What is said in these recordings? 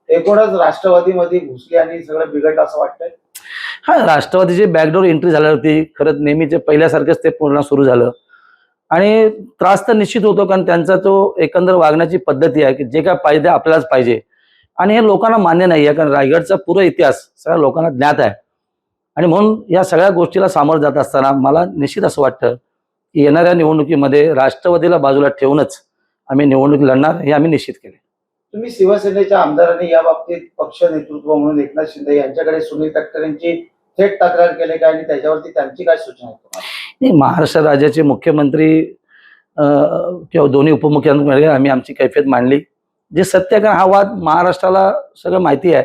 एकूणच राष्ट्रवादीमध्ये घुसली आणि सगळं बिघडलं असं वाटतंय? हा, राष्ट्रवादीची बॅकडोर एंट्री झाली होती. खरंच नेहमीचे पहिल्यासारखंच ते पूर्ण सुरू झालं आणि त्रास तर निश्चित होतो, कारण त्यांचा तो एकंदर वागण्याची पद्धती आहे की जे काय पाहिजे आपल्यालाच पाहिजे आणि हे लोकांना मान्य नाही आहे, कारण रायगडचा पुरा इतिहास सगळ्या लोकांना ज्ञात आहे. आणि म्हणून या सगळ्या गोष्टीला सामोरं जात असताना मला निश्चित असं वाटतं की येणाऱ्या निवडणुकीमध्ये राष्ट्रवादीला बाजूला ठेवूनच आम्ही निवडणूक लढणार, हे आम्ही निश्चित केले. तुम्ही शिवसेनेच्या आमदारांनी या बाबतीत पक्ष नेतृत्व म्हणून एकनाथ शिंदे यांच्याकडे सुनील तटकरे यांची थेट तक्रार केली का आणि त्याच्यावरती त्यांची काय सूचना आहे तुम्हाला? नाही, महाराष्ट्र राज्याचे मुख्यमंत्री किंवा दोन्ही उपमुख्यमंत्री आम्ही आमची कैफियत मांडली. जे सत्य, कारण हा वाद महाराष्ट्राला सगळं माहिती आहे,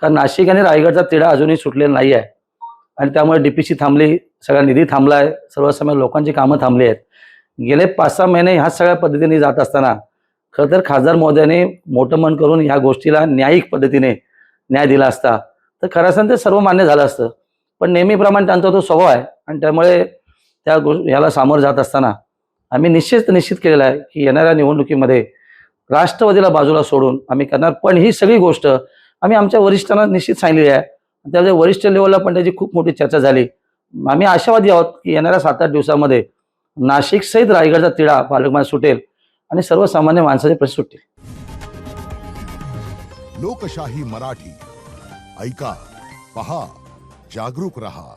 कारण नाशिक आणि रायगडचा तिढा अजूनही सुटलेला नाही आहे आणि त्यामुळे डीपीसी थांबली, सगळा निधी थांबला आहे, सर्वसामान्य लोकांची कामं थांबली आहेत. गेले 5-6 महिने ह्या सगळ्या पद्धतीने जात असताना खरं तर खासदार महोदयाने मोठं मन करून ह्या गोष्टीला न्यायिक पद्धतीने न्याय दिला असता तर खरं असं ते सर्व मान्य झालं असतं. पण नेहमीप्रमाणे त्यांचा तो स्वभाव आहे आणि त्यामुळे त्या ह्याला सामोरं जात असताना आम्ही निश्चित केलेलं आहे की येणाऱ्या निवडणुकीमध्ये राष्ट्रवादीला बाजूला सोडून आम्ही करणार. पण ही सगळी गोष्ट आम्ही आमच्या वरिष्ठांना निश्चित सांगलेली आहे. त्यामुळे वरिष्ठ लेवलला पण त्याची खूप मोठी चर्चा झाली. आम्ही आशावादी आहोत की येणाऱ्या 7-8 दिवसामध्ये नाशिक सहित रायगडचा तिढा पालकमंत्री सुटेल आणि सर्वसामान्य माणसाचे प्रश्न सुटतील. लोकशाही मराठी ऐका, पहा, जागरूक रहा.